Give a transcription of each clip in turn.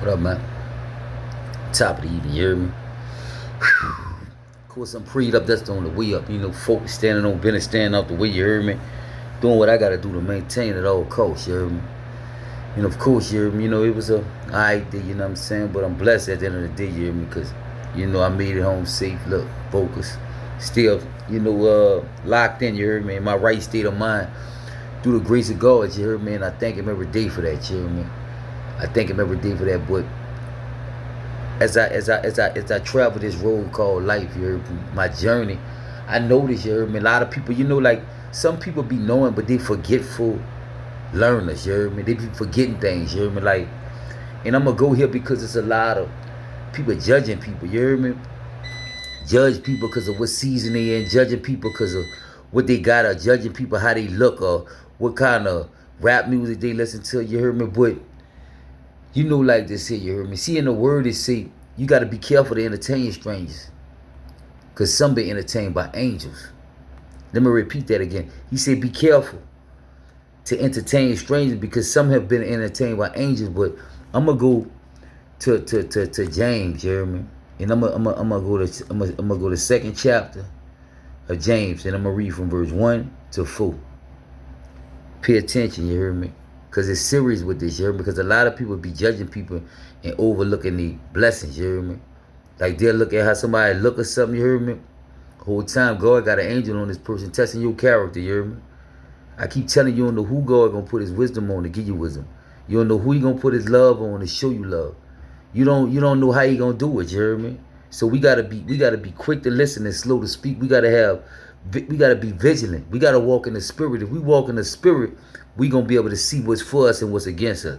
What up, man? Top of the evening, you hear me? Of course, I'm preyed up. That's on the way up. You know, folks standing on business, standing out the way, you hear me? Doing what I gotta do to maintain at all costs, you hear me? You know, of course, you hear me? You know, it was a alright day, you know what I'm saying? But I'm blessed at the end of the day, you hear me? Because, you know, I made it home safe. Look, focused. Still, locked in, you hear me? In my right state of mind. Through the grace of God, you hear me? And I thank Him every day for that, you hear me? I thank Him every day for that, but as I travel this road called life, you heard me, my journey, I notice, you heard me, a lot of people, like some people be knowing, but they forgetful learners, you heard me. They be forgetting things, you heard me. Like, and I'm gonna go here because it's a lot of people judging people, you heard me. Judge people because of what season they in, judging people because of what they got, or judging people how they look, or what kind of rap music they listen to, you heard me. But like this here, you heard me. See, in the word it say, you got to be careful to entertain strangers. Because some be entertained by angels. Let me repeat that again. He said, be careful to entertain strangers because some have been entertained by angels. But I'm going to go to James, you hear me? And I'm gonna go to second chapter of James. And I'm going to read from verse 1 to 4. Pay attention, you hear me? Because it's serious with this, you hear me? Because a lot of people be judging people and overlooking the blessings, you hear me? Like they'll look at how somebody look or something, you hear me? Whole time God got an angel on this person testing your character, you hear me? I keep telling you, don't know who God gonna put his wisdom on to give you wisdom. You don't know who he gonna put his love on to show you love. You don't know how he gonna do it, you hear me? So we gotta be quick to listen and slow to speak. We gotta be vigilant. We gotta walk in the spirit. If we walk in the spirit, we gonna be able to see what's for us and what's against us.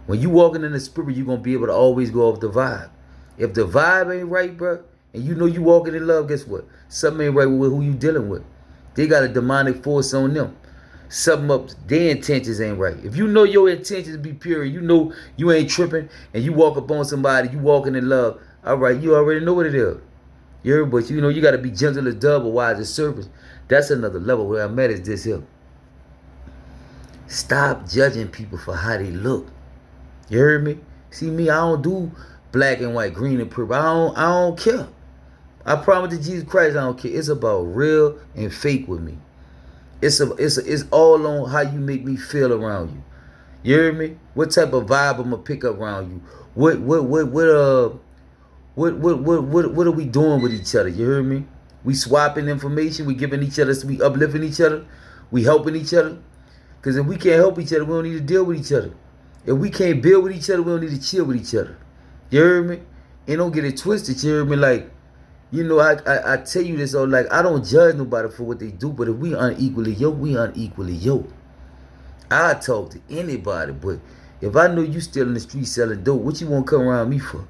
When you walking in the spirit, you gonna be able to always go off the vibe. If the vibe ain't right, bro, and you know you walking in love, guess what? Something ain't right with who you dealing with. They got a demonic force on them. Something up, their intentions ain't right. If you know your intentions be pure, you know you ain't tripping, and you walk up on somebody, you walking in love, all right, you already know what it is. You heard? But you know you got to be gentle as dove or wise as serpents. That's another level. Where I'm at is this here. Stop judging people for how they look. You heard me? See me, I don't do black and white, green and purple. I don't care. I promise to Jesus Christ, I don't care. It's about real and fake with me. It's all on how you make me feel around you. You hear me? What type of vibe I'm gonna pick up around you? What are we doing with each other? You hear me? We swapping information. We giving each other. We uplifting each other. We helping each other. Because if we can't help each other, we don't need to deal with each other. If we can't build with each other, we don't need to chill with each other. You hear me? And don't get it twisted. You hear me? Like, I tell you this, like, I don't judge nobody for what they do, but if we unequally yoked, we unequally yoked. I talk to anybody, but if I know you still in the street selling dope, what you want to come around me for?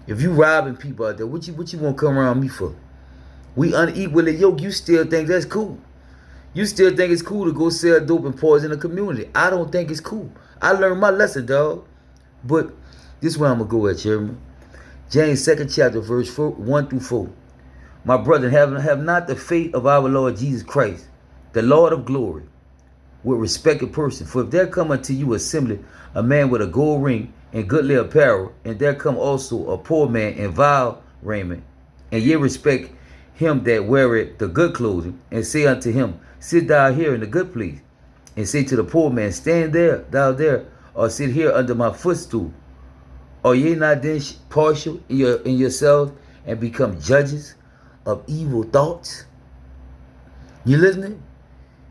If you robbing people out there, what you want to come around me for? We unequally yoked. You still think that's cool. You still think it's cool to go sell dope and poison the community. I don't think it's cool. I learned my lesson, dog. But this is where I'm going to go at, Chairman. James 2nd chapter, verse 1 through 4. My brethren, have not the faith of our Lord Jesus Christ, the Lord of glory, with respected person. For if there come unto you assembly a man with a gold ring and goodly apparel, and there come also a poor man in vile raiment, and ye respect him that weareth the good clothing, and say unto him, sit thou here in the good place, and say to the poor man, stand there, thou there, or sit here under my footstool. Are ye not then partial in yourselves and become judges of evil thoughts? You listening?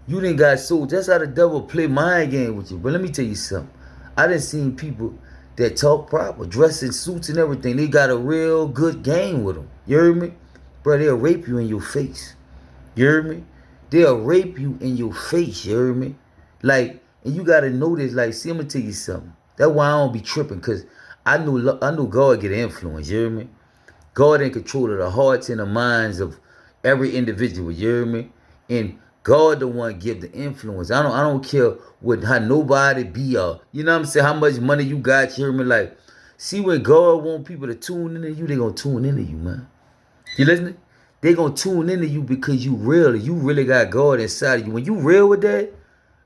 You didn't got sold. That's how the devil play mind game with you. But let me tell you something. I done seen people that talk proper, dress in suits and everything. They got a real good game with them. You heard me? Bro, they'll rape you in your face. You heard me? They'll rape you in your face. You heard me? Like, and you got to know this. Like, see, I'm going to tell you something. That's why I don't be tripping, because I know God get influence. You hear me? God in control of the hearts and the minds of every individual. You hear me? And God the one give the influence. I don't care how nobody be you know what I'm saying, how much money you got, you hear me? Like, see, when God want people to tune into you, they gonna tune into you, man. You listening? They gonna tune into you because you really got God inside of you. When you real with that,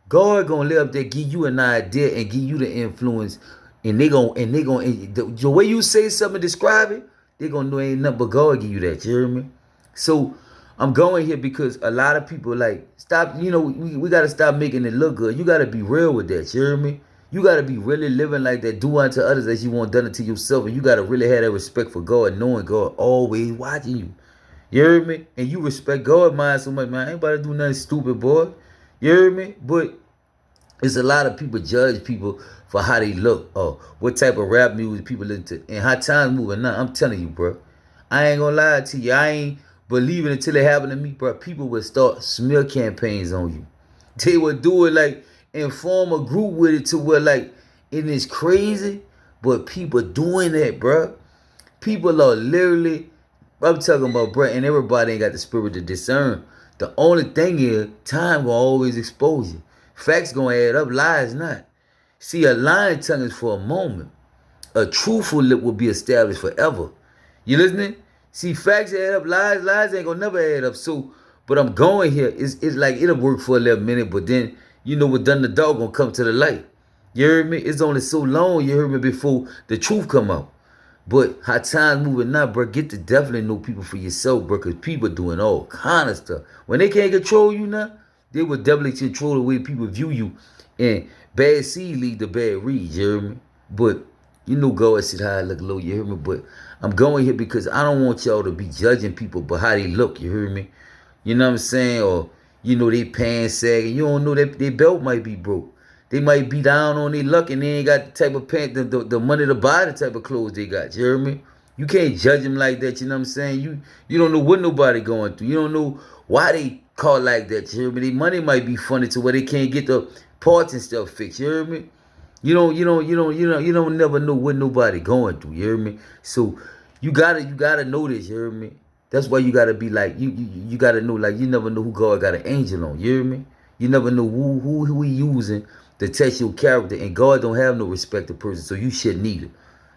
God gonna live up there, give you an idea and give you the influence And the way you say something, describe it, they gonna know ain't nothing but God give you that. You hear me? So I'm going here because a lot of people like stop. We gotta stop making it look good. You gotta be real with that. You hear me? You gotta be really living like that. Do unto others as you want done unto yourself, and you gotta really have that respect for God, knowing God always watching you. You hear me? And you respect God mind so much, man. I ain't about to do nothing stupid, boy. You hear me? But it's a lot of people judge people for how they look or what type of rap music people listen to and how time's moving now. I'm telling you, bro. I ain't gonna lie to you. I ain't believing until it happened to me, bro. People would start smear campaigns on you. They would do it like and form a group with it to where like it is crazy, but people doing that, bro. People are literally, I'm talking about, bro, and everybody ain't got the spirit to discern. The only thing is, time will always expose you. Facts gonna add up, lies not. See, a lying tongue is for a moment. A truthful lip will be established forever. You listening? See, facts add up, lies ain't gonna never add up. So, but I'm going here. It's like it'll work for a little minute, but then you know what done the dog gonna come to the light. You heard me? It's only so long, you heard me, before the truth come out. But how time's moving now, bro, get to definitely know people for yourself, bro, because people doing all kind of stuff. When they can't control you now, they will definitely control the way people view you. And bad seed lead to bad reeds, you hear me? But you know God said how I look low, you hear me? But I'm going here because I don't want y'all to be judging people by how they look, you hear me? You know what I'm saying? Or, you know, they pants sagging. You don't know that their belt might be broke. They might be down on their luck and they ain't got the type of pants, the money to buy the type of clothes they got. You hear me? You can't judge them like that, you know what I'm saying? You don't know what nobody going through. You don't know why they call like that, you hear me? Their money might be funny to where they can't get the parts and stuff fixed, you hear me? You don't never know what nobody going through, you hear me? So you gotta know this, you hear me? That's why you gotta be like, you gotta know, like, you never know who God got an angel on, you hear me? You never know who he using to test your character, and God don't have no respect to person, so you shouldn't either.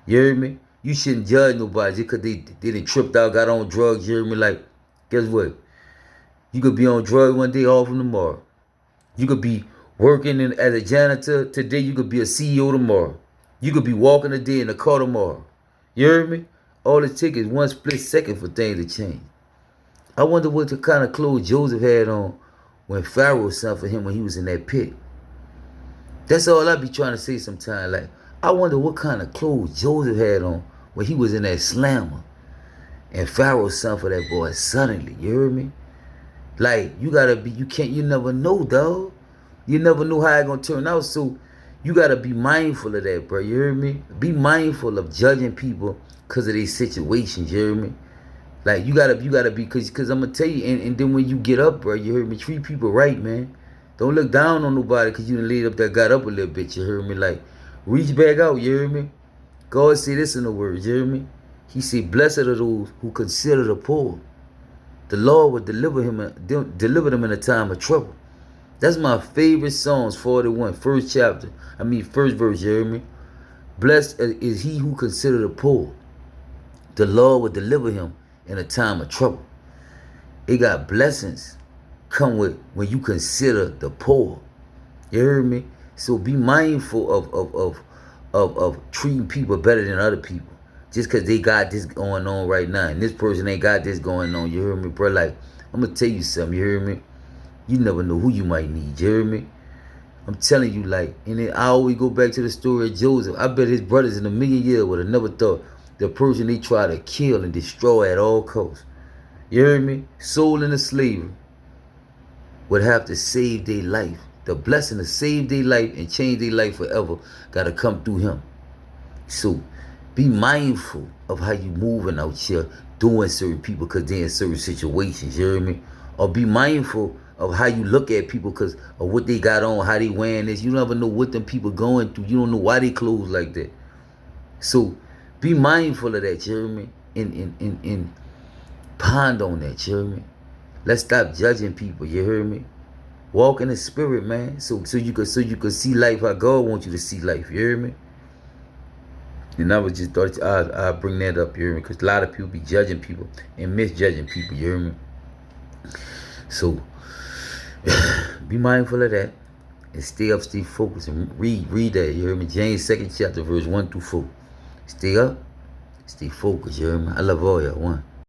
You hear me? You shouldn't judge nobody just because they done tripped out, got on drugs, you hear me? Like, guess what? You could be on drugs one day, off from tomorrow. You could be working as a janitor today, you could be a CEO tomorrow. You could be walking today in a car tomorrow. You hear me? All it takes is one split second for things to change. I wonder what the kind of clothes Joseph had on when Pharaoh sent for him when he was in that pit. That's all I be trying to say sometimes. Like, I wonder what kind of clothes Joseph had on when he was in that slammer. And Pharaoh sent for that boy suddenly. You hear me? Like, you never know, dog. You never know how it's going to turn out. So, you got to be mindful of that, bro. You hear me? Be mindful of judging people because of these situations. You hear me? Like, you gotta be, because I'm going to tell you, and then when you get up, bro, you hear me? Treat people right, man. Don't look down on nobody because you done laid up that got up a little bit, you heard me? Like, reach back out, you hear me? God said this in the words, you hear me? He said, blessed are those who consider the poor. The Lord will deliver them in a time of trouble. That's my favorite Psalms 41, first verse, you hear me? Blessed is he who consider the poor. The Lord will deliver him in a time of trouble. It got blessings come with when you consider the poor. You heard me? So be mindful of treating people better than other people. Just because they got this going on right now and this person ain't got this going on. You heard me, bro? Like, I'm going to tell you something. You heard me? You never know who you might need. You heard me? I'm telling you, like, and then I always go back to the story of Joseph. I bet his brothers in a million years would have never thought the person they try to kill and destroy at all costs. You heard me? Sold into slavery would have to save their life. The blessing to save their life and change their life forever got to come through him. So be mindful of how you moving out here doing certain people because they're in certain situations. You hear me? Or be mindful of how you look at people because of what they got on, how they wearing this. You never know what them people going through. You don't know why they clothes like that. So be mindful of that, you hear me? And ponder on that, you hear me? Let's stop judging people, you hear me? Walk in the spirit, man. So you can see life how God wants you to see life, you hear me? And I was just thought I'd bring that up, you hear me? Because a lot of people be judging people and misjudging people, you hear me? So be mindful of that. And stay up, stay focused, and read that. You heard me? James 2nd chapter, verse 1 through 4. Stay up, stay focused. You heard me? I love all y'all. One.